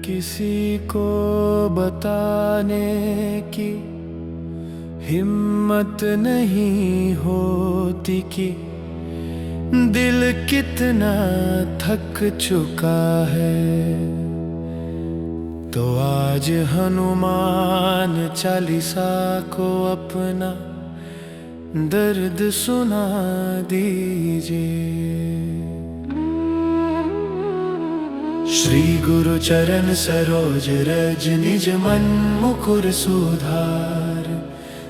किसी को बताने की हिम्मत नहीं होती कि दिल कितना थक चुका है। तो आज हनुमान चालीसा को अपना दर्द सुना दीजिए। श्री गुरु चरण सरोज रज निज मन मुकुर सुधार।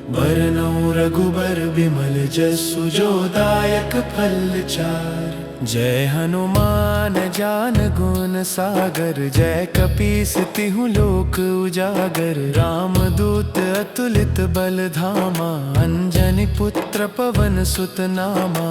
बरनउँ रघुबर बिमल जसु जो दायक फल चार। जय हनुमान ज्ञान गुण सागर। जय कपीस तिहुँ लोक उजागर। राम दूत अतुलित बल धामा। अंजनी पुत्र पवन सुत नामा।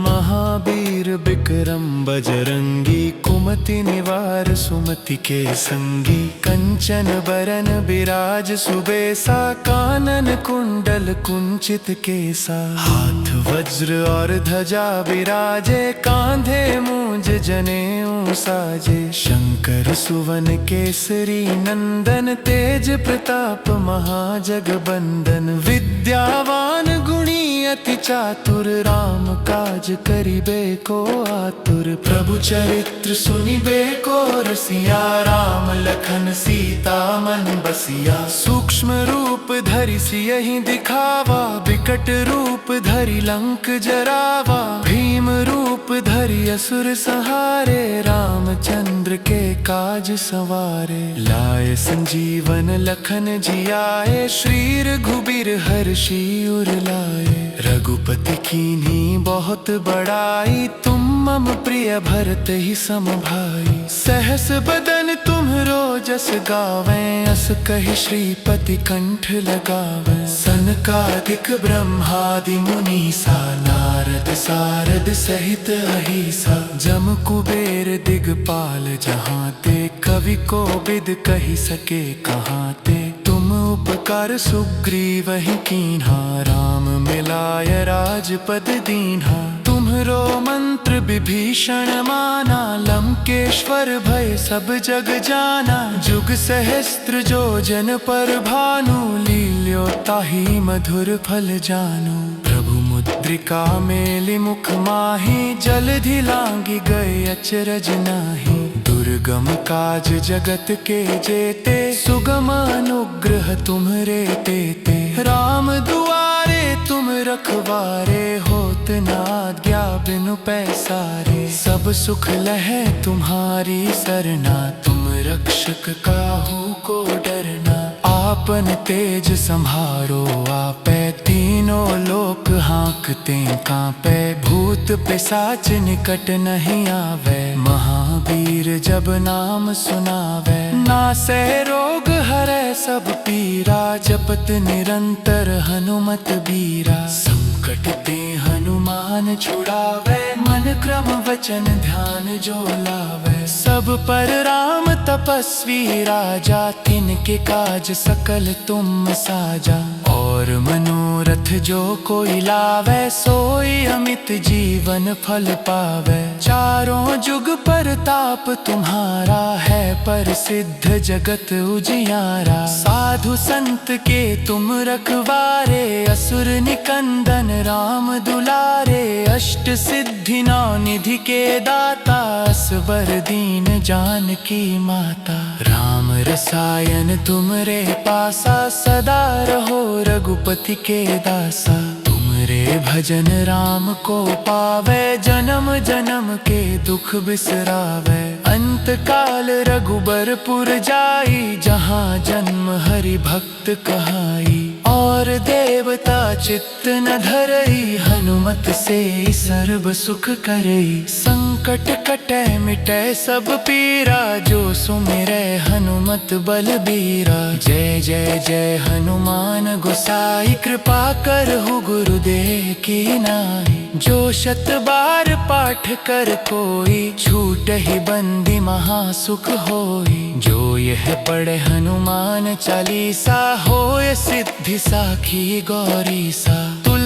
महावीर विक्रम बजरंगी। कुमति निवार सुमति के संगी। कंचन बरन बिराज सुबेसा। कानन कुंडल कुंचित केसा। हाथ वज्र और ध्वजा बिराजे। कांधे मूंज जनेऊ साजे। शंकर सुवन केसरी नंदन। तेज प्रताप महाजगबंदन। विद्यावान गुणी अति चातुर। राम काज करिबे को आतुर। प्रभु चरित्र सुनिबे को रसिया। राम लखन सीता मन बसिया। सूक्ष्म रूप धरि सियहि दिखावा। बिकट रूप धरि लंक जरावा। भीम रूप धरि असुर संहारे। रामचंद्र के काज सवारे। लाए संजीवन लखन जियाए। श्री रघुबीर हर्षि उर लाए। रघुपति कीन्ही बहुत बड़ाई। तुम मम प्रिय भरत ही सम भाई। सहस बदन तुम्हरो जस गावें। अस कहि श्रीपति कंठ लगावें। सनकादिक ब्रह्मादि मुनीसा। नारद सारद सहित अहिसा। जम कुबेर दिगपाल जहाँ ते। कवि को बिद कहि सके कहाँ ते। तुम उपकार सुग्रीवहि कीन्हा। राम मिलाय राजपद दीन्हा। तुम्हरो मंत्र विभीषण माना। लंकेश्वर भय सब जग जाना। जुग सहस्त्र जो जन पर भानु। लील्यो ताहि मधुर फल जानु। प्रभु मुद्रिका मेलि मुख माहि। जलधि लांघि गए अचरज नाहि। दुर्गम काज जगत के जेते। सुगम अनुग्रह तुम्हरे तेते। राम दुआरे तुम रखवारे। होत न आज्ञा बिनु पैसारे। सब सुख लहै तुम्हारी सरना। तुम रक्षक काहू को डरना। आपन तेज सम्हारो आपै। तीनों लोक हाँकते कांपै। भूत पिशाच निकट नहीं आवे। महावीर जब नाम सुनावे। नासै रोग हरै सब पीरा। जपत निरंतर हनुमत बीरा। संकट ते हनुमान छुड़ावे। मन क्रम वचन ध्यान जो लावे। सब पर राम तपस्वी राजा। तिनके काज सकल तुम साजा। और मनोरथ जो कोई लावे। सोई अमित जीवन फल पावे। चारों जुग परताप तुम्हारा है। प्रसिद्ध जगत उजियारा। साधु संत के तुम रखवारे। असुर निकंदन राम दुलारे। अष्ट सिद्धि नौ निधि के दाता। असवर दीन जानकी माता। राम रसायन तुमरे पासा। सदा रहो रघुपति के दासा। तुमरे भजन राम को पावे। जन्म जन्म के दुख बिसरावे। अंत काल रघुबरपुर जाई। जहाँ जन्म हरि भक्त कहाई। और देवता चित्त न धरई। हनुमत से सर्व सुख करई। संकट कटै मिटै सब पीरा। जो सुमिरै हनुमत बलबीरा। जय जय जय हनुमान गोसाई। कृपा करहु गुरुदेव की नाई। जो शत बार पाठ कर कोई। छूटहि बंदी महासुख होई। जो यह पढ़े हनुमान चालीसा। होय सिद्धि साखी गौरीसा।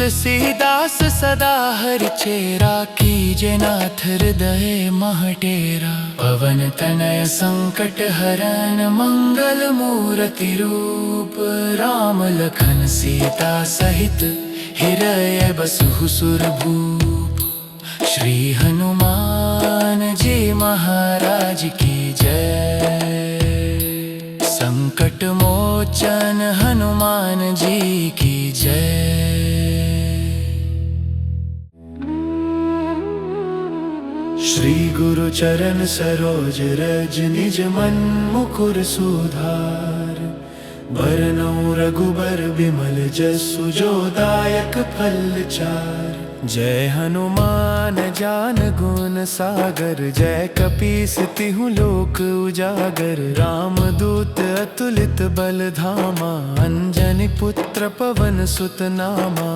तुलसीदास सदा हरि चेरा, कीजे नाथ हृदय महटेरा। पवन तनय संकट हरन, मंगल मूर्ति रूप। राम लखन सीता सहित, हृदय बसहु सुरभूप। श्री हनुमान जी महाराज की जय। संकट मोचन हनुमान जी की जय। श्री गुरु चरण सरोज रज, निज मन मुकुर सुधार। बरनउँ रघुबर बिमल जसु, जो दायक फल चार। जय हनुमान ज्ञान गुण सागर, जय कपीस तिहु लोक उजागर। राम दूत अतुलित बल धामा, अंजनी पुत्र पवन सुत नामा।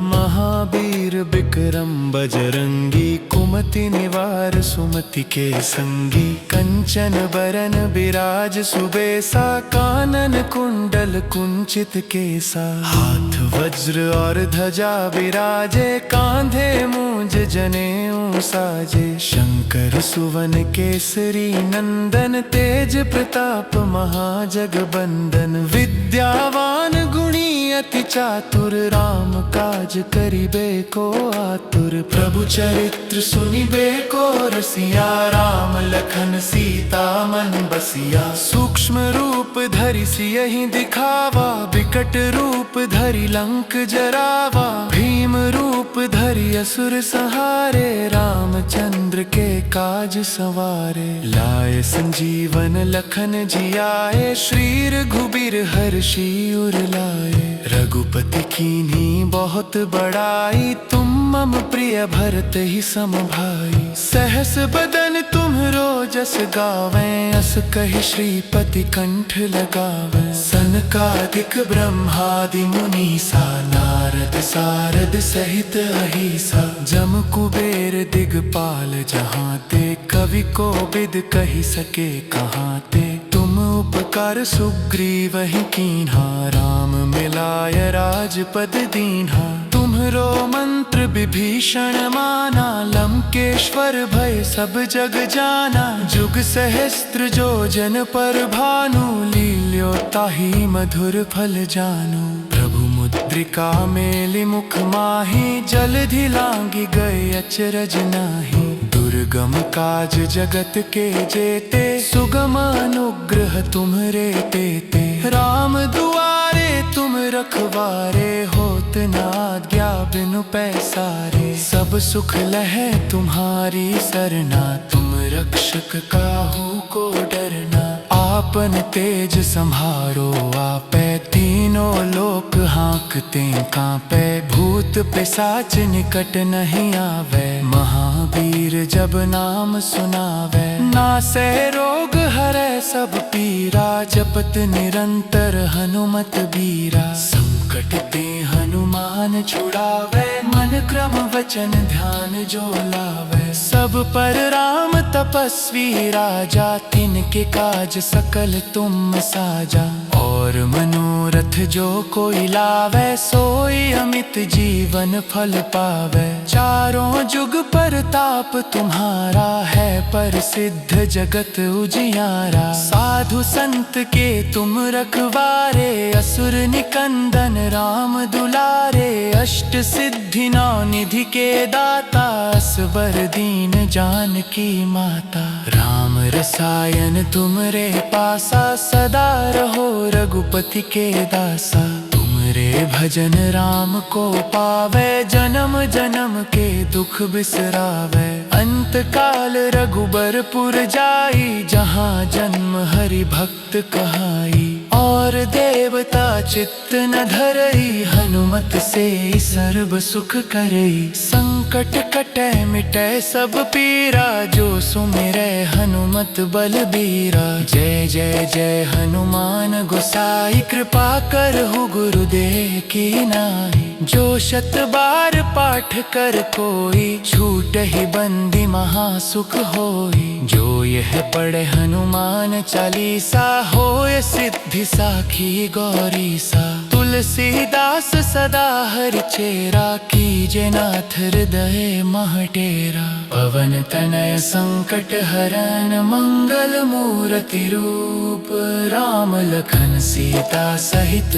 महावीर विक्रम बजरंगी, कुमति निवार सुमति के संगी। कंचन बरन बिराज सुबेसा, कानन कुंडल कुंचित केसा। हाथ वज्र और ध्वजा विराजे, कांधे मूंज जनेऊ साजे। शंकर सुवन केसरी नंदन, तेज प्रताप महाजगबंदन। विद्यावान गुणी अति चातुर, राम काज करिबे को आतुर। प्रभु चरित्र सुनिबे को रसिया, राम लखन सीता मन बसिया। सूक्ष्म रूप धरि सियहि दिखावा, विकट रूप धरि लंक जरावा। भीम रूप धरि असुर संहारे, रामचंद्र के काज सवारे। लाए संजीवन लखन जियाए, श्री रघुबीर हर्षि उर लाए। रघुपति कीन्ही बहुत बड़ाई, तुम मम प्रिय भरत ही सम भाई। सहस बदन तुम्हरो जस गावें, अस कहि श्रीपति कंठ लगावें। सनकादिक ब्रह्मादि मुनीसा, नारद सारद सहित अहिसा। जम कुबेर दिगपाल जहाँ ते, कवि को बिद कहि सके कहाँ ते। तुम उपकार सुग्रीवहि कीन्हा, राम मिलाय राजपद दीन्हा। तुम्हरो मंत्र विभीषण माना, लंकेश्वर भय सब जग जाना। जुग सहस्त्र जो जन पर भानु, लील्यो ताहि मधुर फल जानू। प्रभु मुद्रिका मेलि मुख माहि, जलधि लांघि गए अचरज नाहि। दुर्गम काज जगत के जेते, सुगम अनुग्रह तुम्हरे तेते। राम दुआरे तुम रखवारे, होत न आज्ञा बिनु पैसारे। सब सुख लहै तुम्हारी सरना, तुम रक्षक काहू को डरना। आपन तेज सम्हारो आपै, तीनों लोक हाँकते कांपै। भूत पिशाच निकट नहीं आवे, महावीर जब नाम सुनावे। नासै रोग हरै सब पीरा, जपत निरंतर हनुमत बीरा। संकट ते हनुमान छुड़ावे, मन क्रम वचन ध्यान जो लावे। सब पर राम तपस्वी राजा, तिनके काज सकल तुम साजा। और मनोरथ जो कोई लावे, सोई अमित जीवन फल पावे। चारों जुग परताप तुम्हारा है, प्रसिद्ध जगत उजियारा। साधु संत के तुम रखवारे, असुर निकंदन राम दुलारे। अष्ट सिद्धि नौ निधि के दाता, असबर दीन जानकी माता। राम रसायन तुमरे पासा, सदा रहो रघुपति के दासा। तुमरे भजन राम को पावे, जन्म जन्म के दुख बिसरावे। अंत काल रघुबरपुर जाई, जहाँ जन्म हरि भक्त कहाई। और देवता चित्त न धरई, हनुमत से सर्व सुख करई। संकट कटै मिटै सब पीरा, जो सुमिरै हनुमत बलबीरा। जय जय जय हनुमान गोसाई, कृपा करहु गुरुदेव की नाई। जो शत बार पाठ कर कोई, छूटहि बंदी महासुख होई। जो यह पढ़े हनुमान चालीसा, होय सिद्धि साखी गौरीसा। तुलसीदास सदा हरि चेरा, कीजे नाथ हृदय महटेरा। पवन तनय संकट हरन, मंगल मूर्ति रूप। राम लखन सीता सहित,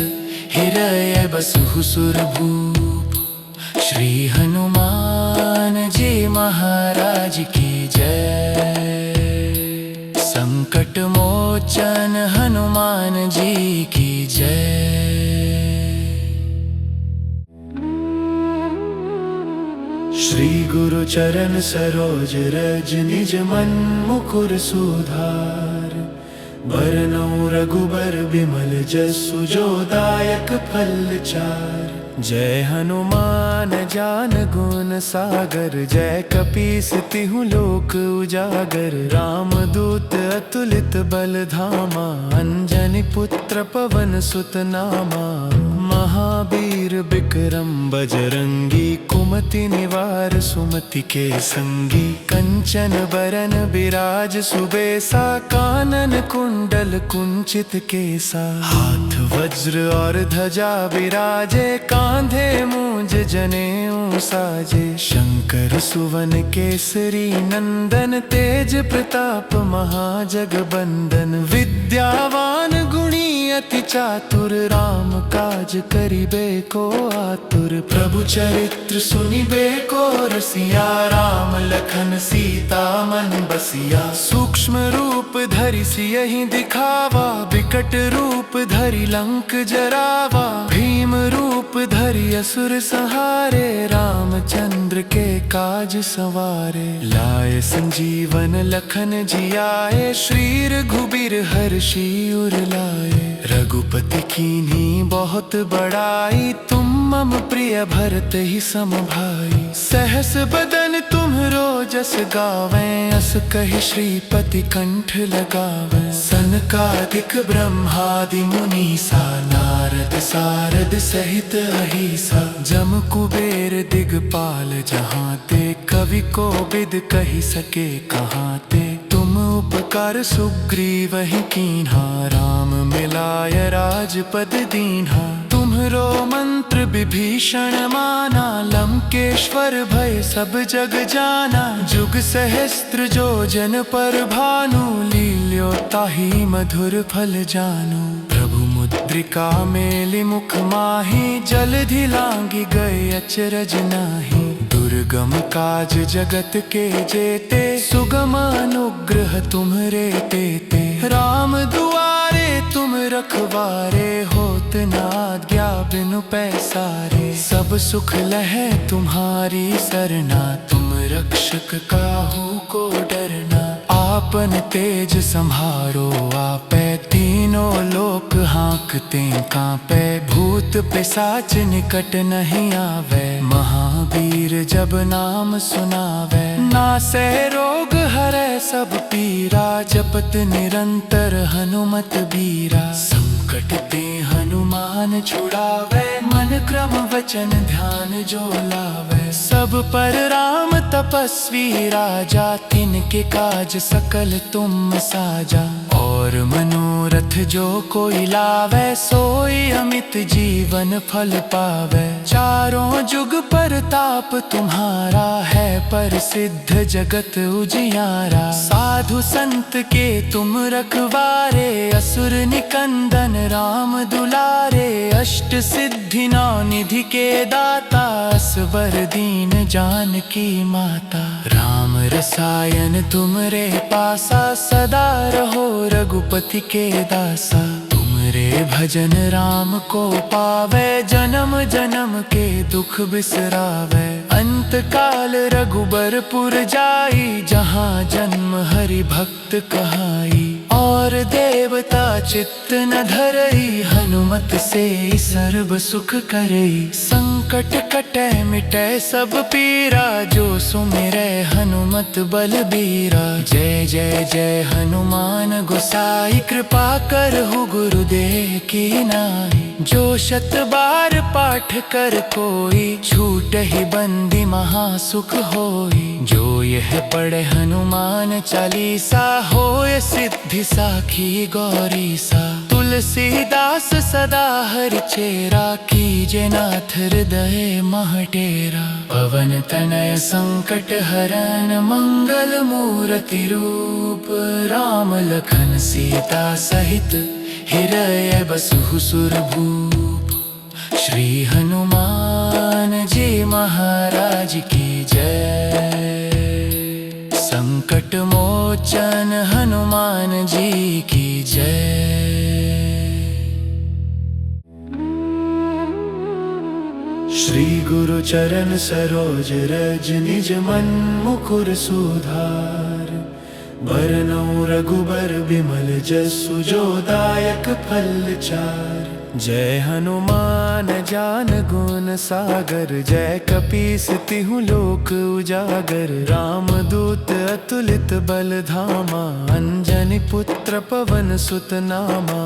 हृदय बसहु सुरभूप। श्री हनुमान जी महाराज की जय। संकट मोचन हनुमान जी की जय। श्री गुरु चरण सरोज रज, निज मन मुकुर सुधार। बरनउँ रघुबर बिमल जसु, जो दायक फल चार। जय हनुमान ज्ञान गुण सागर, जय कपीस तिहुँ लोक उजागर। राम दूत अतुलित बल धामा, अंजनी पुत्र पवन सुत नामा। महावीर विक्रम बजरंगी, कुमति निवार सुमति के संगी। कंचन बरन बिराज सुबेसा, कानन कुंडल कुंचित केसा। हाथ वज्र और ध्वजा विराजे, कांधे मूंज जनेऊ साजे। शंकर सुवन केसरी नंदन, तेज प्रताप महाजगबंदन। विद्यावान गुणी अति चातुर, राम काज करिबे को आतुर। प्रभु चरित्र सुनिबे को रसिया, राम लखन सीता मन बसिया। सूक्ष्म रूप धरि सियहि दिखावा, विकट रूप धरि लंक जरावा। भीम रूप धरि असुर संहारे, रामचंद्र के काज सवारे। लाए संजीवन लखन जियाए, श्री रघुबीर हर्षि उर लाए। रघुपति कीन्ही बहुत बड़ाई, तुम मम प्रिय भरत ही सम भाई। सहस बदन तुम्हरो जस गावें, अस कहि श्रीपति कंठ लगावें। सनकादिक ब्रह्मादि मुनीसा, नारद सारद सहित अहिसा। जम कुबेर दिगपाल जहाँ ते, कवि को बिद कहि सके कहाँ ते। तुम उपकार सुग्रीवहि कीन्हा, राम मिलाय राजपद दीन्हा। तुम्हरो मंत्र विभीषण माना, लंकेश्वर भय सब जग जाना। जुग सहस्त्र जो जन पर भानु, लील्यो ताहि मधुर फल जानू। प्रभु मुद्रिका मेलि मुख माहि, जलधि लांघि गए अचरज नाही। दुर्गम काज जगत के जेते, सुगम अनुग्रह तुम्हरे तेते। राम दुआरे तुम रखवारे, होत न आज्ञा बिनु पैसारे। सब सुख लहै तुम्हारी सरना, तुम रक्षक काहू को डरना। आपन तेज सम्हारो आपै, तीनों लोक हाँकते कांपै। भूत पिशाच निकट नहीं आवे, महावीर जब नाम सुनावे। नासै रोग हरै सब पीरा, जपत निरंतर हनुमत बीरा। संकट ते हनुमान छुड़ावे, मन क्रम वचन ध्यान जो लावे। सब पर राम तपस्वी राजा, तिनके काज सकल तुम साजा। और मनोरथ जो कोई लावे, सोई अमित जीवन फल पावे। चारों जुग परताप तुम्हारा है, प्रसिद्ध जगत उजियारा। साधु संत के तुम रखवारे, असुर निकंदन राम दुलारे। अष्ट सिद्धि नौ निधि के दाता, असवर दीन जानकी माता। राम रसायन तुमरे पासा, सदा रहो रघुपति के दासा। तुमरे भजन राम को पावे, जन्म जन्म के दुख बिसरावे। अंत काल रघुबरपुर जाई, जहाँ जन्म हरि भक्त कहाई। और देवता चित्त न धरई, हनुमत से सर्व सुख करई। संकट कटै मिटै सब पीरा, जो सुमिरै हनुमत बलबीरा। जय जय जय हनुमान गोसाई, कृपा करहु गुरुदेव की नाई। जो शत बार पाठ कर कोई, छूटहि बंदी महासुख होई। जो यह पढ़े हनुमान चालीसा, होय सिद्धि साखी गौरीसा। तुलसीदास सदा हर चेरा, कीजे नाथ हृदय महटेरा। पवन तनय संकट हरन, मंगल मूर्ति रूप। राम लखन सीता सहित, हृदय बसहु सुरभूप। श्री हनुमान जी महाराज की जय। संकट मोचन हनुमान जी की जय। श्री गुरु चरण सरोज रज, निज मन मुकुर सुधार। बरनउँ रघुबर बिमल जसु, जो दायक फल चार। जय हनुमान ज्ञान गुण सागर, जय कपीस तिहुँ लोक उजागर। राम दूत अतुलित बल धामा, अंजनी पुत्र पवन सुत नामा।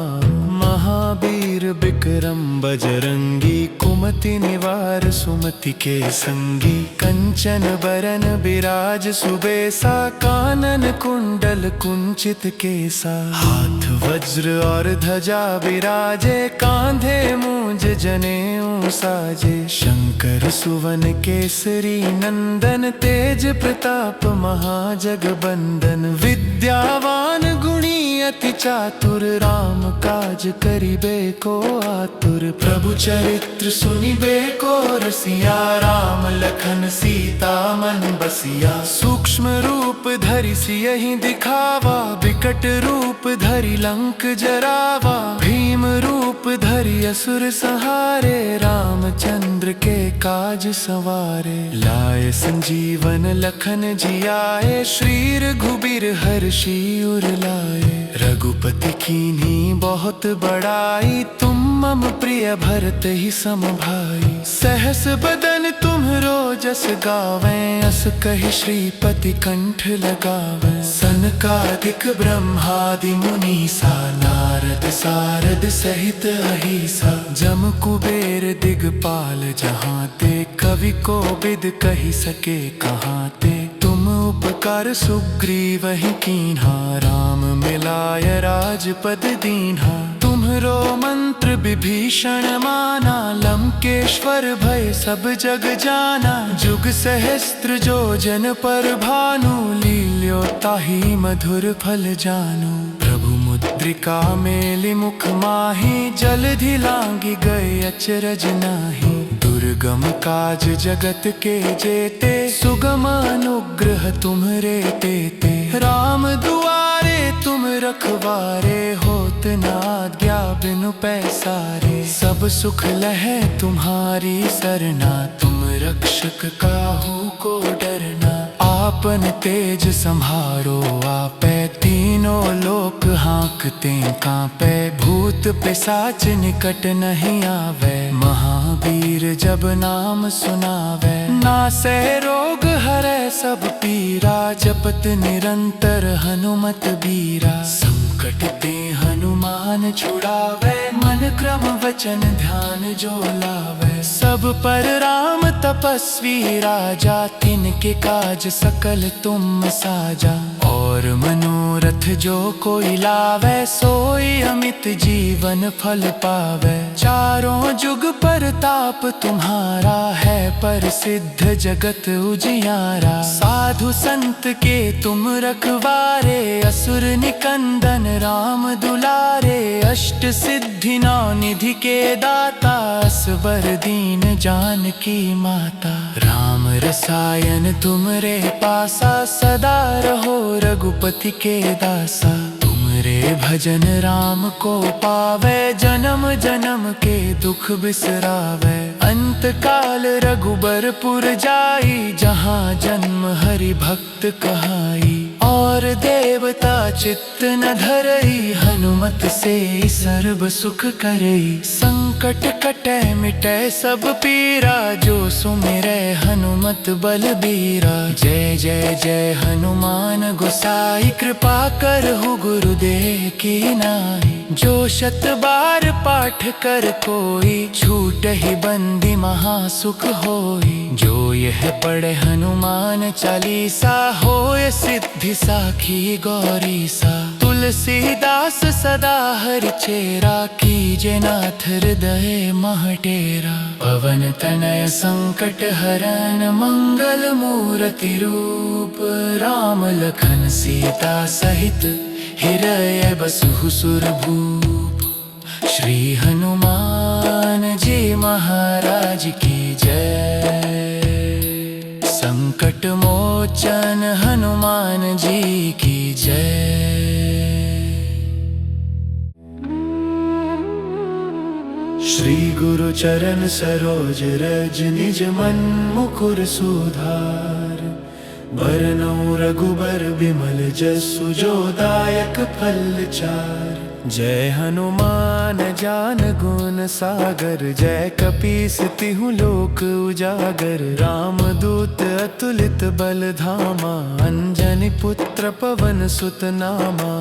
महावीर विक्रम बजरंगी, कुमति निवार सुमति के संगी। कंचन बरन बिराज सुबेसा, कानन कुंडल कुंचित केसा। हाथ वज्र और ध्वजा बिराजे, कांधे मूंज जनेऊ साजे। शंकर सुवन केसरी नंदन, तेज प्रताप महाजगबंदन। विद्यावान गुणी अति चातुर, राम काज करिबे को आतुर। प्रभु चरित्र सुनिबे को रसिया, राम लखन सीता मन बसिया। सूक्ष्म रूप धरि सियहि दिखावा, विकट रूप धरि लंक जरावा। भीम रूप धरि असुर संहारे, रामचंद्र के काज सवारे। लाए संजीवन लखन जियाए, श्री रघुबीर हर्षि उर लाए। रघुपति कीन्ही बहुत बड़ाई, तुम मम प्रिय भरत ही सम भाई। सहस बदन तुम्हरो जस गावें, अस कहि श्रीपति कंठ लगावें। सनकादिक ब्रह्मादि मुनीसा, नारद सारद सहित अहिसा। जम कुबेर दिगपाल जहाँ ते, कवि को बिद कहि सके कहाँ ते। तुम उपकार सुग्रीवहि कीन्हा, राम मिलाय राजपद दीन्हा। तुम्हरो मंत्र विभीषण माना, लंकेश्वर भय सब जग जाना। जुग सहस्त्र जो जन पर भानु, लील्यो ताहि मधुर फल जानु। प्रभु मुद्रिका मेलि मुख माहि, जलधि लांघि गए अचरज नाहि। दुर्गम काज जगत के जेते, सुगम अनुग्रह तुम्हरे तेते। राम दुआरे तुम रखवारे, होत न आज्ञा बिनु पैसारे। सब सुख लहै तुम्हारी सरना, तुम रक्षक काहू को डरना। आपन तेज सम्हारो आपै, तीनों लोक हाँकते कांपै। भूत पिशाच निकट नहीं आवे, महावीर जब नाम सुनावे। नासै रोग हरै सब पीरा, जपत निरंतर हनुमत बीरा। संकट ते हनुमान छुड़ावे, मन क्रम वचन ध्यान जो लावे। सब पर राम तपस्वी राजा, तिनके काज सकल तुम साजा। और मनोरथ जो कोई लावे, सोई अमित जीवन फल पावे। चारों जुग परताप तुम्हारा है, प्रसिद्ध जगत उजियारा। साधु संत के तुम रखवारे, असुर निकंदन राम दुलारे। अष्ट सिद्धि नौ निधि के दाता, असबर दीन जानकी माता। राम रसायन तुमरे पासा, सदा रहो रघुपति के दासा। तुमरे भजन राम को पावे, जन्म जन्म के दुख बिसरावे। अंत काल रघुबरपुर जाई, जहाँ जन्म हरि भक्त कहाई। और देवता चित्त न धरई, हनुमत से सर्व सुख करई। संकट कटै मिटै सब पीरा, जो सुमिरै हनुमत बलबीरा। जय जय जय हनुमान गोसाई, कृपा करहु गुरुदेव की नाई। जो शत बार पाठ कर कोई, छूटहि बंदी महासुख होई। जो यह पढ़े हनुमान चालीसा, होय सिद्धि साखी गौरीसा। तुलसीदास सदा हरि चेरा, कीजे नाथ हृदय महटेरा। पवन तनय संकट हरन, मंगल मूर्ति रूप। राम लखन सीता सहित, हृदय बसहु सुरभूप। श्री हनुमान जी महाराज की जय। संकट मोचन हनुमान जी की जय। श्री गुरु चरण सरोज रज, निज मन मुकुर सुधार। बरनउँ रघुबर बिमल जसु, जो दायक फल चार। जय हनुमान ज्ञान गुण सागर, जय कपीस तिहु लोक उजागर। राम दूत अतुलित बल धामा, अंजनी पुत्र पवन सुत नामा।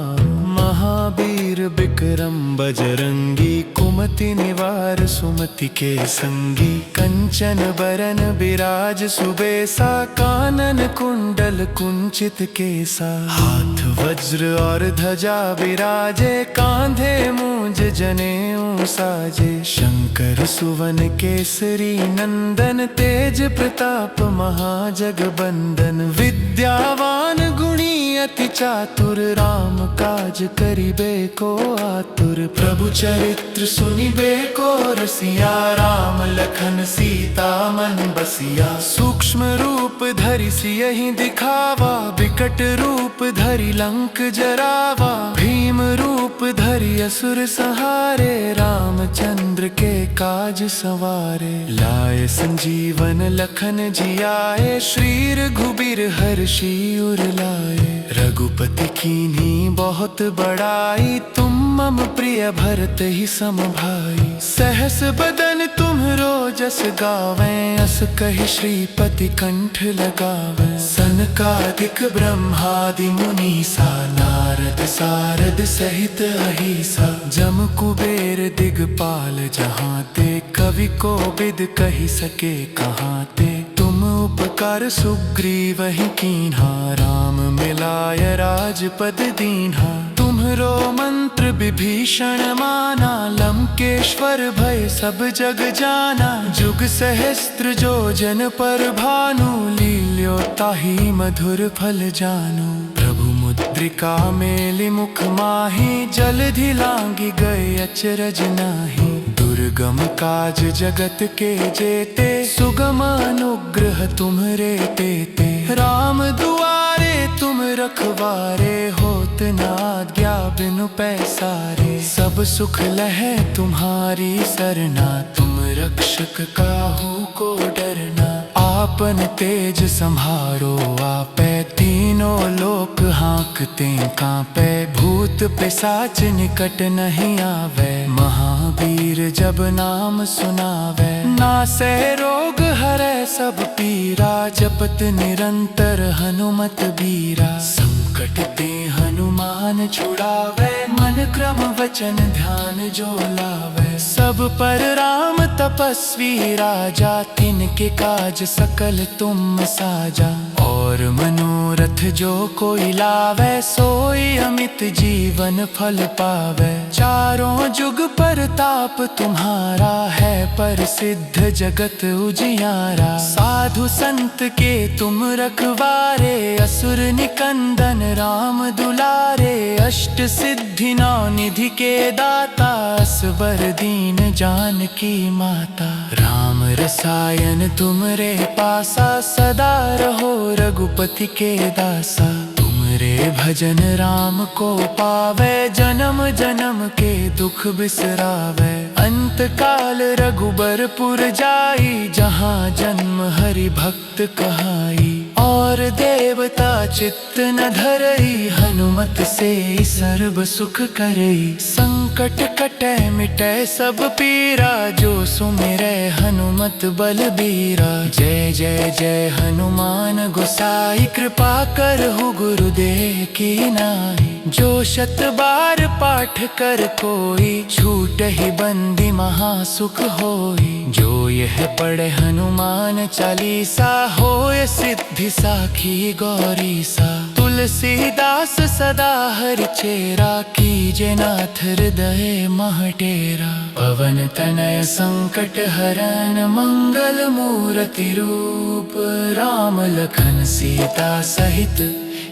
महावीर विक्रम बजरंगी, कुमति निवार सुमति के संगी। कंचन बरन बिराज सुबेसा, कानन कुंडल कुंचित केसा। हाथ वज्र और ध्वजा बिराजे, कांधे मूंज जनेऊ साजे। शंकर सुवन केसरी नंदन, तेज प्रताप महाजगबंदन। विद्यावान गुणी अति चातुर, राम काज करिबे को आतुर। प्रभु चरित्र सुनिबे को रसिया, राम लखन सीता मन बसिया। सूक्ष्म रूप धरि सियहि दिखावा, विकट रूप धरि लंक जरावा। भीम रूप धरि असुर संहारे, रामचंद्र के काज सवारे। लाए संजीवन लखन जियाए, श्री रघुबीर हर्षि उर लाए। रघुपति कीन्ही बहुत बड़ाई, तुम मम प्रिय भरत ही सम भाई। सहस बदन तुम्हरो जस गावें, अस कहि श्रीपति कंठ लगावें। सनकादिक ब्रह्मादि मुनीसा, नारद सारद सहित अहिसा। जम कुबेर दिगपाल जहाँ ते, कवि को बिद कहि सके कहाँ ते। तुम उपकार सुग्रीवहि कीन्हा, राम मिलाय राजपद दीन्हा। तुम्हरो मंत्र विभीषण माना, लंकेश्वर भय सब जग जाना। जुग सहस्त्र जो जन पर भानु, लील्यो ताहि मधुर फल जानू। प्रभु मुद्रिका मेलि मुख माहि, जलधि लांघि गए अचरज नाही। दुर्गम काज जगत के जेते, सुगम अनुग्रह तुम्हरे तेते। राम दुआरे तुम रखवारे, होत न आज्ञा बिनु पैसारे। सब सुख लहै तुम्हारी सरना, तुम रक्षक काहू को डरना। आपन तेज सम्हारो आपै, तीनों लोक हाँकते कांपै। भूत पिशाच निकट नहीं आवे, महावीर जब नाम सुनावे। नासै रोग हरै सब पीरा, जपत निरंतर हनुमत बीरा। संकट ते हनुमान छुड़ावे, मन क्रम वचन ध्यान जो लावे। सब पर राम तपस्वी राजा, तिनके काज सकल तुम साजा। और मनोरथ जो कोई लावे, सोई अमित जीवन फल पावे। चारों जुग परताप तुम्हारा है, प्रसिद्ध जगत उजियारा। साधु संत के तुम रखवारे, असुर निकंदन राम दुलारे। अष्ट सिद्धि नौ निधि के दाता, असबर दीन जानकी माता। राम रसायन तुमरे पासा, सदा रहो रघुपति के दासा। तुमरे भजन राम को पावे, जन्म जन्म के दुख बिसरावे। अंत काल रघुबरपुर जाई, जहाँ जन्म हरि भक्त कहाई। और देवता चित्त न धरई, हनुमत से सर्व सुख करई। संकट कटै मिटै सब पीरा, जो सुमिरै हनुमत बलबीरा। जय जय जय हनुमान गोसाई, कृपा करहु गुरुदेव की नाई। जो शत बार पाठ कर कोई, छूटहि बंदी महासुख होई। जो यह पढ़े हनुमान चालीसा, होय सिद्धि साखी गौरीसा। तुलसीदास सदा हरि चेरा, कीजे नाथ हृदय महटेरा। पवन तनय संकट हरन, मंगल मूर्ति रूप। राम लखन सीता सहित,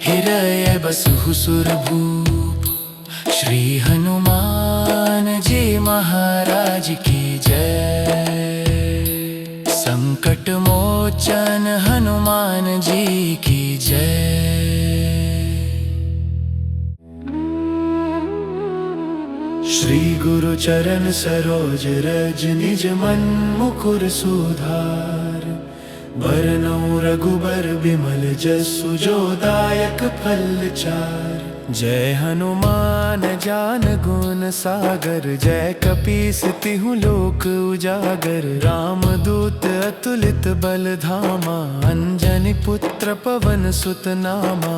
हृदय बसहु सुरभूप। श्री हनुमान जी महाराज की जय। संकट मोचन हनुमान जी की जय। श्री गुरु चरण सरोज रज, निज मन मुकुर सुधार। बरनउँ रघुबर बिमल जसु, जो दायक फल चार। जय हनुमान ज्ञान गुण सागर, जय कपीस तिहुँ लोक उजागर। राम दूत अतुलित बल धामा, अंजनी पुत्र पवन सुत नामा।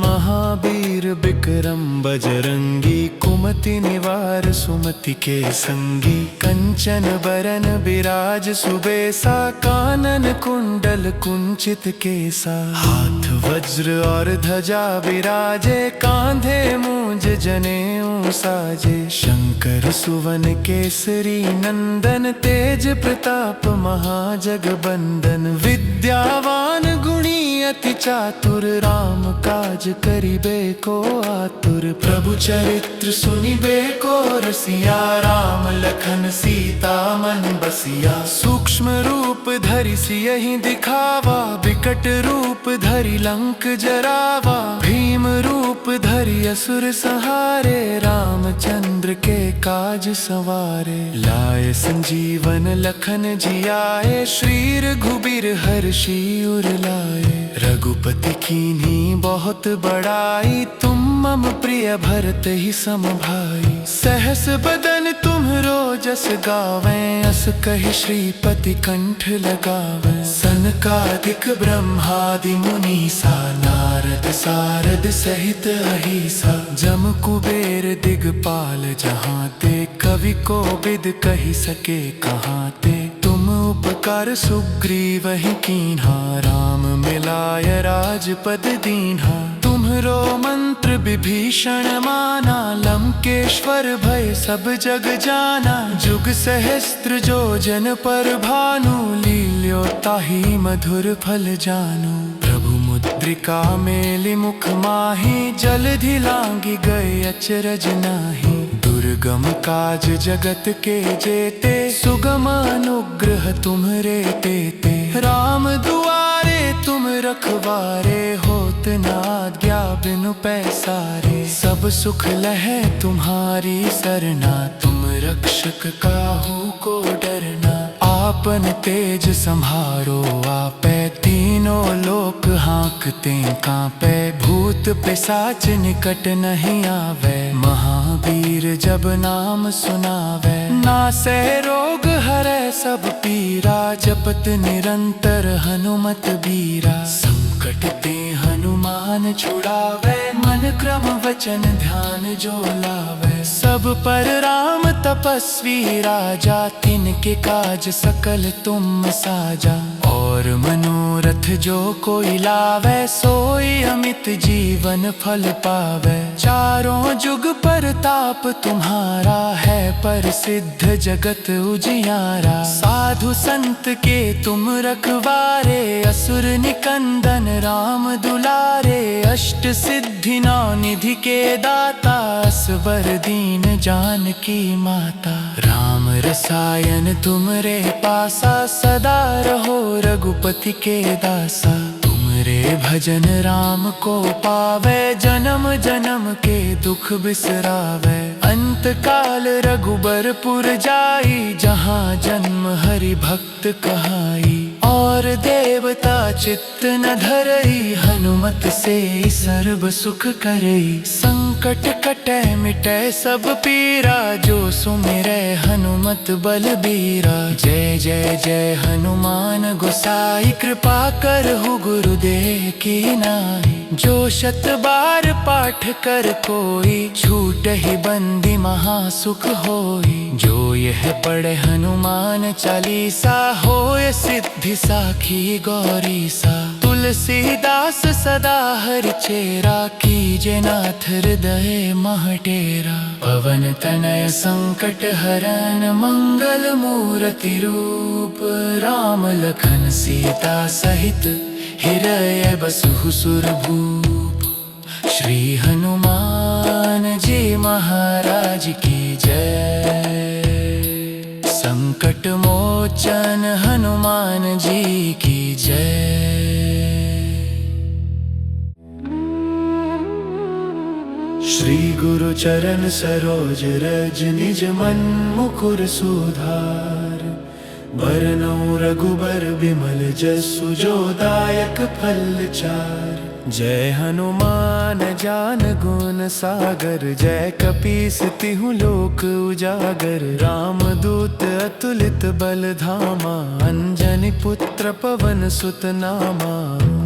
महावीर विक्रम बजरंगी, कुमति निवार सुमति के संगी। कंचन बरन बिराज सुबेसा, कानन कुंडल कुंचित केसा। हाथ वज्र और ध्वजा विराजे, कांधे मूंज जनेऊ साजे। शंकर सुवन केसरी नंदन, तेज प्रताप महाजगबंदन। विद्यावान गुणी अति चातुर, राम काज करिबे को आतुर। प्रभु चरित्र सुनिबे को रसिया, राम लखन सीता मन बसिया। सूक्ष्म रूप धरि सियहि दिखावा, विकट रूप धरि लंक जरावा। भीम रूप धरि असुर संहारे, रामचंद्र के काज सवारे। लाए संजीवन लखन जियाए, श्री रघुबीर हर्षि उर लाए। रघुपति कीन्ही बहुत बड़ाई, तुम मम प्रिय भरत ही सम भाई। सहस बदन तुम्हरो जस गावें, अस कहि श्रीपति कंठ लगावें। सनकादिक ब्रह्मादि मुनीसा, नारद सारद सहित अहिसा। जम कुबेर दिगपाल जहाँ ते, कवि को बिद कहि सके कहाँ ते। तुम उपकार सुग्रीवहि कीन्हा, राम मिलाय राजपद दीन्हा। तुम्हरो मंत्र विभीषण माना, लंकेश्वर भय सब जग जाना। जुग सहस्त्र जो जन पर भानु, लील्यो ताहि मधुर फल जानु। प्रभु मुद्रिका मेलि मुख माहि, जलधि लांघि गए अचरज नाहि। दुर्गम काज जगत के जेते, सुगम अनुग्रह तुम्हरे तेते। राम दुआरे तुम रखवारे, होत न आज्ञा बिनु पैसारे। सब सुख लहै तुम्हारी सरना, तुम रक्षक काहू को डरना। आपन तेज सम्हारो आपै, तीनों लोक हाँकते कांपै। भूत पिशाच निकट नहीं आवे, महावीर जब नाम सुनावे। नासै रोग हरै सब पीरा, जपत निरंतर हनुमत बीरा। संकट ते हनुमान छुड़ावे, मन क्रम वचन ध्यान जो लावे। सब पर राम तपस्वी राजा, तिनके काज सकल तुम साजा। और मनोरथ जो कोई लावे, सोई अमित जीवन फल पावे। चारों जुग परताप तुम्हारा है, प्रसिद्ध जगत उजियारा। साधु संत के तुम रखवारे, असुर निकंदन राम दुलारे। अष्ट सिद्धि नौ निधि के दाता, असवर दीन जानकी माता। राम रसायन तुमरे पासा, सदा रहो रघुपति के दासा। तुमरे भजन राम को पावे, जन्म जन्म के दुख बिसरावे। अंत काल रघुबरपुर जाई, जहाँ जन्म हरि भक्त कहाई। और देवता चित्त न धरई, हनुमत से सर्व सुख करई। संकट कटै मिटै सब पीरा, जो सुमिरै हनुमत बलबीरा। जय जय जय हनुमान गोसाई, कृपा करहु गुरुदेव की नाई। जो शत बार पाठ कर कोई, छूटहि बंदी महासुख होई। जो यह पढ़े हनुमान चालीसा, होय सिद्धि साखी गौरीसा। तुलसीदास सदा हर चेरा, कीजे नाथ हृदय महटेरा। पवन तनय संकट हरन, मंगल मूर्ति रूप। राम लखन सीता सहित, हृदय बसहु सुरभूप। श्री हनुमान जी महाराज की जय। संकट मोचन हनुमान जी की जय। श्री गुरु चरण सरोज रज, निज मन मुकुर सुधार। बरनउँ रघुबर बिमल जसु, जो दायक फल चार। जय हनुमान ज्ञान गुण सागर, जय कपीस तिहुँ लोक उजागर। राम दूत अतुलित बल धामा, अंजनी पुत्र पवन सुत नामा।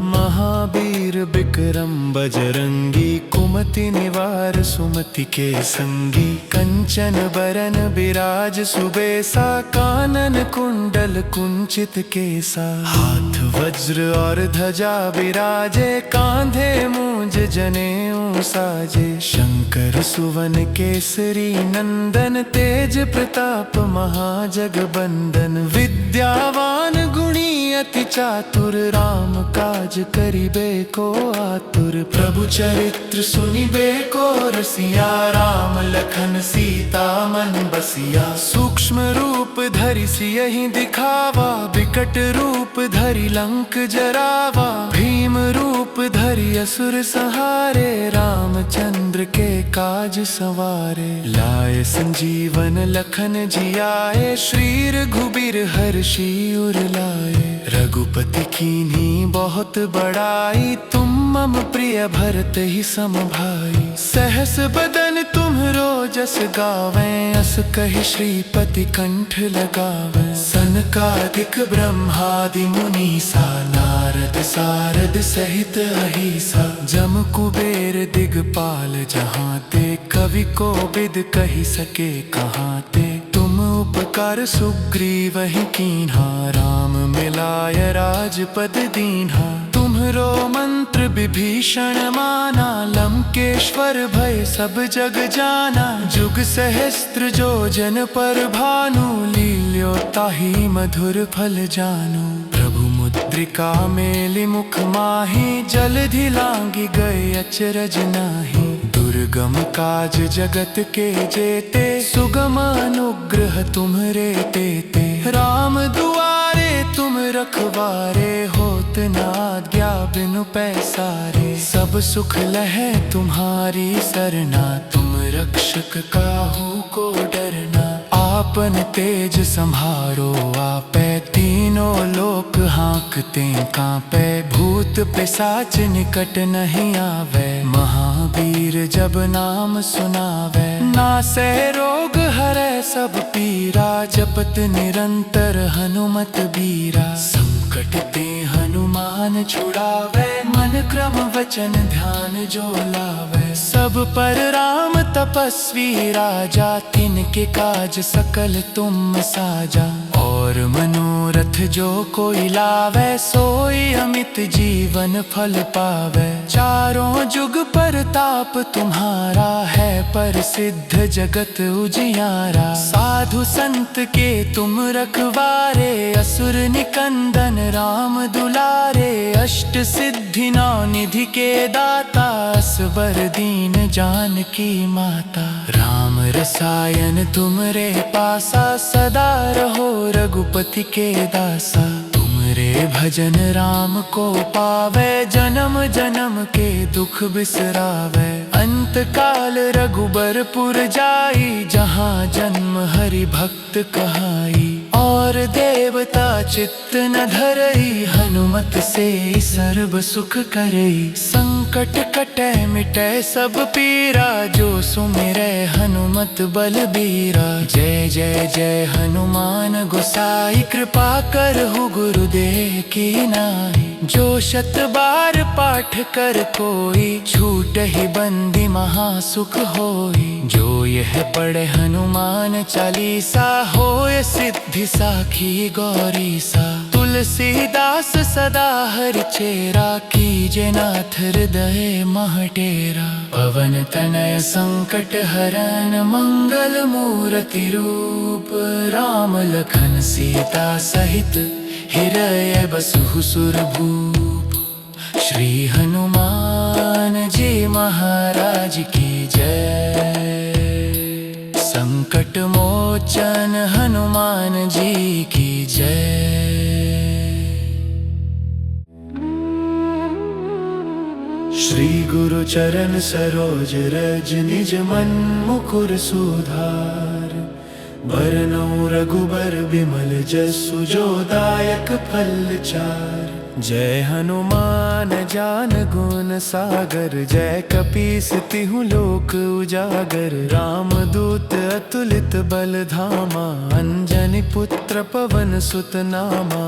महावीर विक्रम बजरंगी, कुमति निवार सुमति के संगी। कंचन बरन बिराज सुबेसा, कानन कुंडल कुंचित केसा। हाथ वज्र और ध्वजा बिराजे, कांधे मूंज जनेऊ साजे। शंकर सुवन केसरी नंदन, तेज प्रताप महाजगबंदन। विद्यावान गुणी अति चातुर, राम काज करिबे को आतुर। प्रभु चरित्र सुनिबे को रसिया, राम लखन सीता मन बसिया। सूक्ष्म रूप धरि सियहि दिखावा, विकट रूप धरि लंक जरावा। भीम रूप धरि असुर संहारे, रामचंद्र के काज सवारे। लाए संजीवन लखन जियाए, श्री रघुबीर हर्षि उर लाए। रघुपति कीन्ही बहुत बड़ाई, तुम मम प्रिय भरत ही सम भाई। सहस बदन तुम्हरो जस गावें, अस कहि श्रीपति कंठ लगावें। सनकादिक ब्रह्मादि मुनीसा, नारद सारद सहित अहिसा। जम कुबेर दिगपाल जहाँ ते, कवि को बिद कहि सके कहाँ ते। तुम उपकार सुग्रीवहि कीन्हा, राम मिलाय राजपद दीन्हा। तुम्हरो मंत्र विभीषण माना, लंकेश्वर भय सब जग जाना। जुग सहस्त्र जो जन पर भानु, लील्यो ताहि मधुर फल जानु। प्रभु मुद्रिका मेलि मुख माहि, जलधि लांघि गए अचरज नाहि। दुर्गम काज जगत के जेते, सुगम अनुग्रह तुम्हरे तेते। राम दुआरे तुम रखवारे, होत न आज्ञा बिनु पैसारे। सब सुख लहै तुम्हारी सरना, तुम रक्षक काहू को डरना। आपन तेज सम्हारो आपै, तीनों लोक हाँकते कांपै। भूत पिशाच निकट नहीं आवे, महावीर जब नाम सुनावे। नासै रोग हरै सब पीरा, जपत निरंतर हनुमत बीरा। संकट ते हनुमान छुड़ावे, मन क्रम वचन ध्यान जो लावे। सब पर राम तपस्वी राजा, तिनके काज सकल तुम साजा। और मनोरथ जो कोई लावे, सोई अमित जीवन फल पावे। चारों जुग परताप तुम्हारा है, प्रसिद्ध जगत उजियारा। साधु संत के तुम रखवारे, असुर निकंदन राम दुलारे। अष्ट सिद्धि नौ निधि के दाता, असबर दीन जानकी माता। राम रसायन तुमरे पासा, सदा रहो रघुपति के दासा। तुमरे भजन राम को पावे, जन्म जन्म के दुख बिसरावे। अंत काल रघुबरपुर जाई, जहाँ जन्म हरि भक्त कहाई। और देवता चित्त न धरई, हनुमत से सर्व सुख करई। संकट कटै मिटै सब पीरा, जो सुमिरै हनुमत बलबीरा। जय जय जय हनुमान गोसाई, कृपा करहु गुरुदेव की नाई। जो शत बार पाठ कर कोई, छूटहि बंदी महासुख होई। जो यह पढ़े हनुमान चालीसा, होय सिद्धि साखी गौरीसा। तुलसीदास सदा हरि चेरा, कीजे नाथ हृदय महटेरा। पवन तनय संकट हरन, मंगल मूर्ति रूप। राम लखन सीता सहित, हृदय बसहु सुरभूप। श्री हनुमान जी महाराज की जय। संकट मोचन हनुमान जी की जय। श्री गुरु चरण सरोज रज, निज मन मुकुर सुधार। बरनउँ रघुबर बिमल जसु, जो दायक फल चार। जय हनुमान ज्ञान गुण सागर, जय कपीस तिहु लोक उजागर। राम दूत अतुलित बल धामा, अंजनी पुत्र पवन सुत नामा।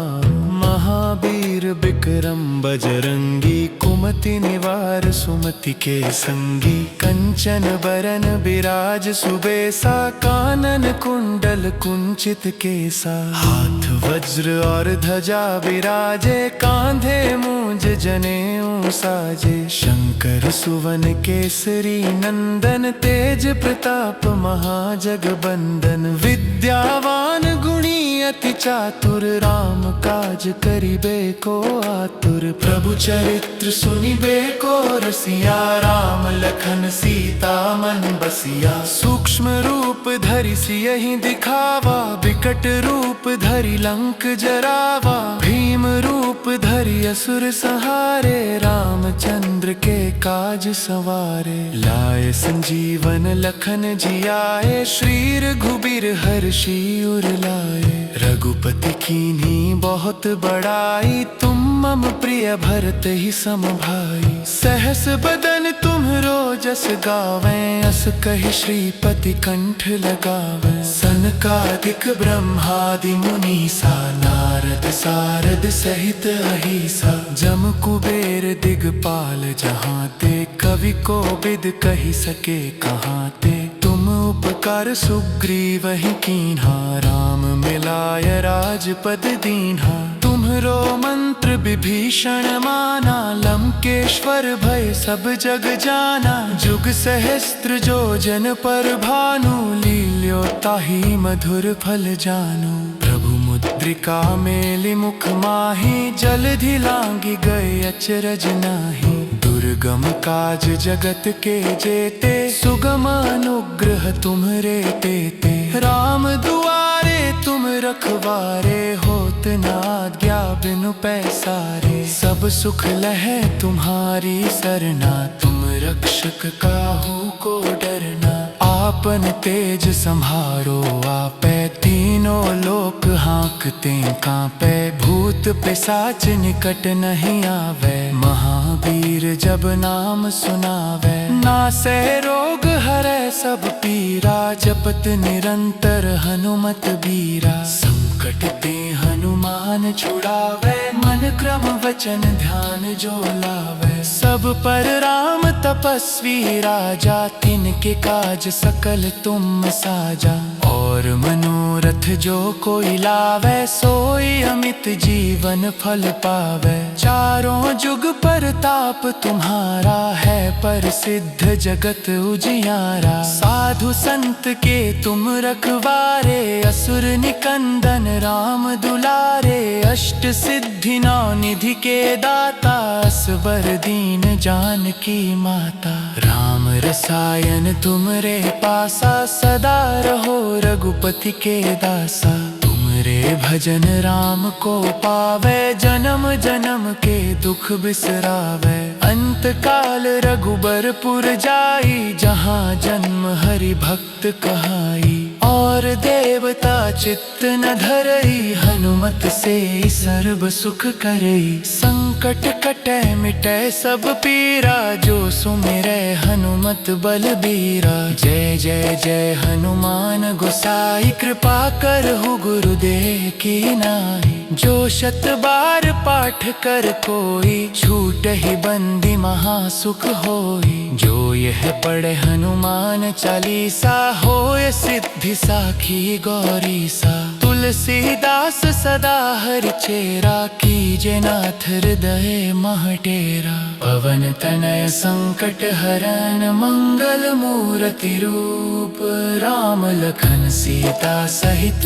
महावीर विक्रम बजरंगी, कुमति निवार सुमति के संगी। कंचन बरन बिराज सुबेसा, कानन कुंडल कुंचित केसा। हाथ वज्र और ध्वजा विराजे, कांधे मूंज जनेऊ साजे। शंकर सुवन केसरी नंदन, तेज प्रताप महाजगबंदन। विद्यावान गुणी अति चातुर, राम काज करिबे को आतुर। प्रभु चरित्र सुनिबे को रसिया, राम लखन सीता मन बसिया। सूक्ष्म रूप धरि सियहि दिखावा, विकट रूप धरि लंक जरावा। भीम रूप धरि असुर संहारे, रामचंद्र के काज सवारे। लाए संजीवन लखन जियाए, श्री रघुबीर हर्षि उर लाए। रघुपति कीन्ही बहुत बड़ाई, तुम मम प्रिय भरत ही सम भाई। सहस बदन तुम्हरो जस गावें, अस कहि श्रीपति कंठ लगावें। सनकादिक ब्रह्मादि मुनीसा, नारद सारद सहित अहिसा। जम कुबेर दिगपाल जहाँ ते, कवि को बिद कहि सके कहाँ ते। तुम उपकार सुग्रीवहि कीन्हा, राम मिलाय राजपद दीन्हा। तुम्हरो मंत्र विभीषण माना, लंकेश्वर भय सब जग जाना। जुग सहस्त्र जो जन पर भानु, लील्यो ताहि मधुर फल जानू। प्रभु मुद्रिका मेलि मुख माहि, जलधि लांघि गए अचरज नाहि। दुर्गम काज जगत के जेते, सुगम अनुग्रह तुम्हरे तेते। राम दुआरे तुम रखवारे, होत न आज्ञा बिनु पैसारे। सब सुख लहै तुम्हारी सरना, तुम रक्षक काहू को डरना। आपन तेज सम्हारो आपै, तीनों लोक हाँकते कांपै। भूत पिशाच निकट नहीं आवे, महावीर जब नाम सुनावे। नासै रोग हरै सब पीरा, जपत निरंतर हनुमत बीरा। संकट ते हनुमान छुड़ावे, मन क्रम वचन ध्यान जो लावे। सब पर राम तपस्वी राजा, तिनके काज सकल तुम साजा। और मनोरथ जो कोई लावे, सोई अमित जीवन फल पावे। चारों जुग परताप तुम्हारा है, प्रसिद्ध जगत उजियारा। साधु संत के तुम रखवारे, असुर निकंदन राम दुलारे। अष्ट सिद्धि नौ निधि के दाता, असबर दीन जानकी माता। राम रसायन तुमरे पासा, सदा रहो रघुपति के दासा। तुमरे भजन राम को पावे, जन्म जन्म के दुख बिसरावे। अंत काल रघुबरपुर जाई, जहाँ जन्म हरि भक्त कहाई। और देवता चित्त न धरई, हनुमत से सर्व सुख करई। संकट कटै मिटै सब पीरा, जो सुमिरै हनुमत बलबीरा। जय जय जय हनुमान गोसाई, कृपा करहु गुरुदेव की नाई। जो शत बार पाठ कर कोई, छूटहि बंदी महासुख होई। जो यह पढ़े हनुमान चालीसा, होय सिद्धि साखी गौरीसा। तुलसीदास सदा हरि चेरा, कीजे नाथ हृदय महटेरा। पवन तनय संकट हरन, मंगल मूर्ति रूप। राम लखन सीता सहित,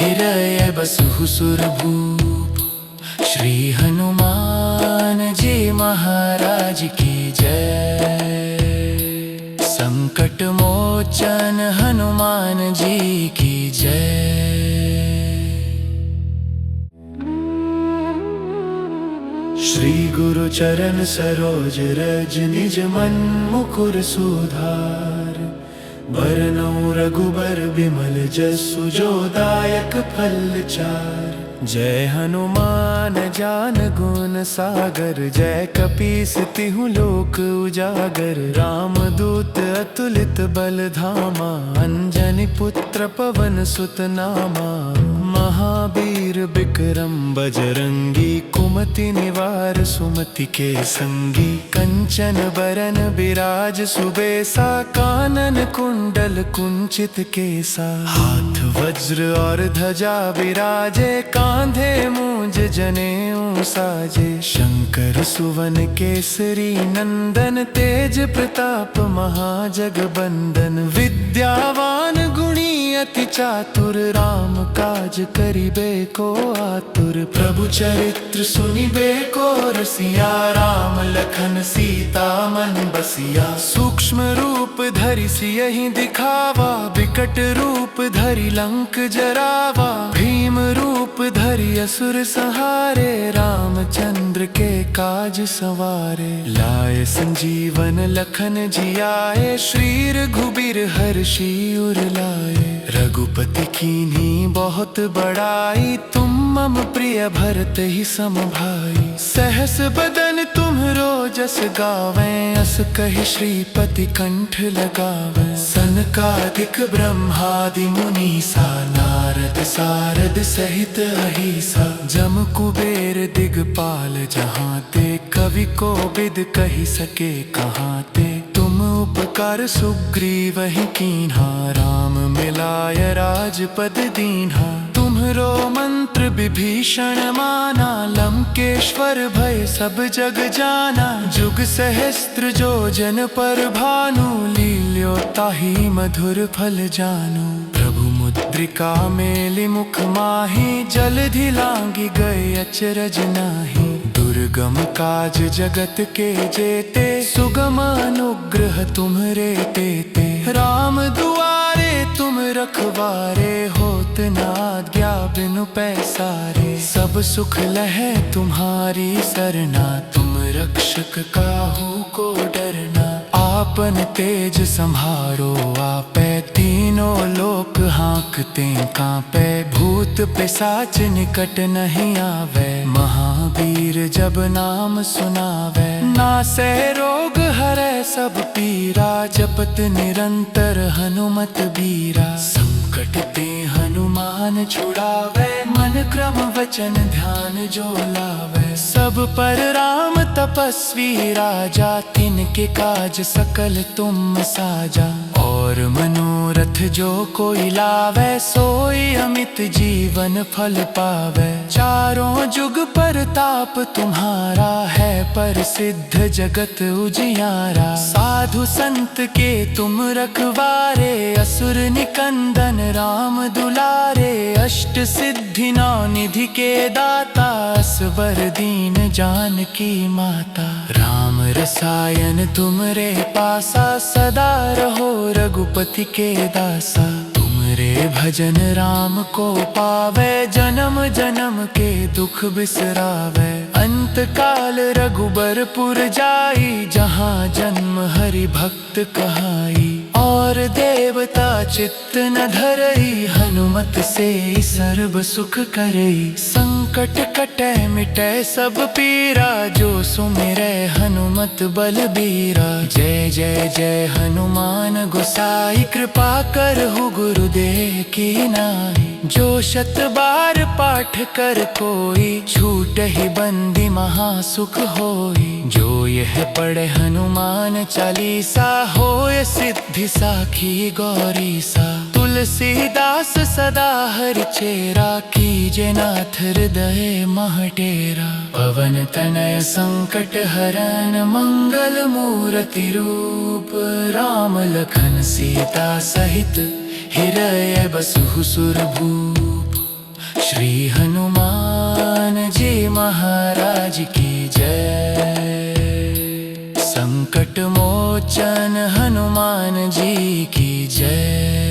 हृदय बसहु सुरभूप। श्री हनुमान जी महाराज की जय। संकट मोचन हनुमान जी की जय। श्री गुरु चरण सरोज रज, निज मन मुकुर सुधार। बरनउँ रघुबर बिमल जसु, जो दायक फल चार। जय हनुमान ज्ञान गुण सागर, जय कपीस तिहुँ लोक उजागर। राम दूत अतुलित बल धामा, अंजनी पुत्र पवन सुत नामा। महावीर विक्रम बजरंगी, कुमति निवार सुमति के संगी। कंचन बरन बिराज सुबेसा, कानन कुंडल कुंचित केसा। हाथ वज्र और ध्वजा विराजे, कांधे मूंज जनेऊ साजे। शंकर सुवन केसरी नंदन, तेज प्रताप महाजगबंदन। विद्यावान गुणी अति चातुर, राम काज करिबे को आतुर। प्रभु चरित्र सुनिबे को रसिया, राम लखन सीता मन बसिया। सूक्ष्म रूप धरि सियहि दिखावा, विकट रूप धरि लंक जरावा। भीम रूप धरि असुर संहारे, रामचंद्र के काज सवारे। लाए संजीवन लखन जियाए, श्री रघुबीर हर्षि उर लाए। रघुपति कीन्ही बहुत बड़ाई, तुम मम प्रिय भरत ही सम भाई। सहस बदन तुम्हरो जस गावें, अस कहि श्रीपति कंठ लगावें। सनकादिक ब्रह्मादि मुनीसा, नारद सारद सहित अहिसा। जम कुबेर दिगपाल जहाँ ते, कवि को बिद कहि सके कहाँ ते। तुम उपकार सुग्रीवहि कीन्हा, राम मिलाय राजपद दीन्हा। तुम्हरो मंत्र विभीषण माना, लंकेश्वर भय सब जग जाना। जुग सहस्त्र जो जन पर भानु, लील्यो ताहि मधुर फल जानू। प्रभु मुद्रिका मेलि मुख माहि, जलधि लांघि गए अचरज नाही। दुर्गम काज जगत के जेते, सुगम अनुग्रह तुम्हरे तेते। राम दुआरे तुम रखवारे, होत न आज्ञा बिनु पैसारे। सब सुख लहै तुम्हारी सरना, तुम रक्षक काहू को डरना। आपन तेज सम्हारो आपै, तीनों लोक हाँकते कांपै। भूत पिशाच निकट नहीं आवे, महावीर जब नाम सुनावे। नासै रोग हरै सब पीरा, जपत निरंतर हनुमत बीरा। संकट ते हनुमान छुड़ावे, मन क्रम वचन ध्यान जो लावे। सब पर राम तपस्वी राजा, तिनके काज सकल तुम साजा। और मनोरथ जो कोई लावे, सोई अमित जीवन फल पावे। चारों जुग परताप तुम्हारा है, प्रसिद्ध जगत उजियारा। साधु संत के तुम रखवारे, असुर निकंदन राम दुलारे। अष्ट सिद्धि नौ निधि के दाता, असवर दीन जानकी माता। राम रसायन तुमरे पासा, सदा रहो रघुपति के दासा। तुमरे भजन राम को पावे, जन्म जन्म के दुख बिसरावे। अंत काल रघुबरपुर जाई, जहाँ जन्म हरि भक्त कहाई। और देवता चित्त न धरई, हनुमत से सर्व सुख करई। संकट कटै मिटै सब पीरा, जो सुमिरै हनुमत बलबीरा। जय जय जय हनुमान गोसाई, कृपा करहु गुरुदेव की नाई। जो शत बार पाठ कर कोई, छूटहि बंदी महासुख होई। जो यह पढ़े हनुमान चालीसा, होय सिद्धि साखी गौरीसा। तुलसीदास पास सदा हर चेरा, कीजे नाथ हृदय महटेरा। पवन तनय संकट हरन, मंगल मूर्ति रूप। राम लखन सीता सहित, हृदय बसहु सुरभूप। श्री हनुमान जी महाराज की जय। संकट मोचन हनुमान जी की जय।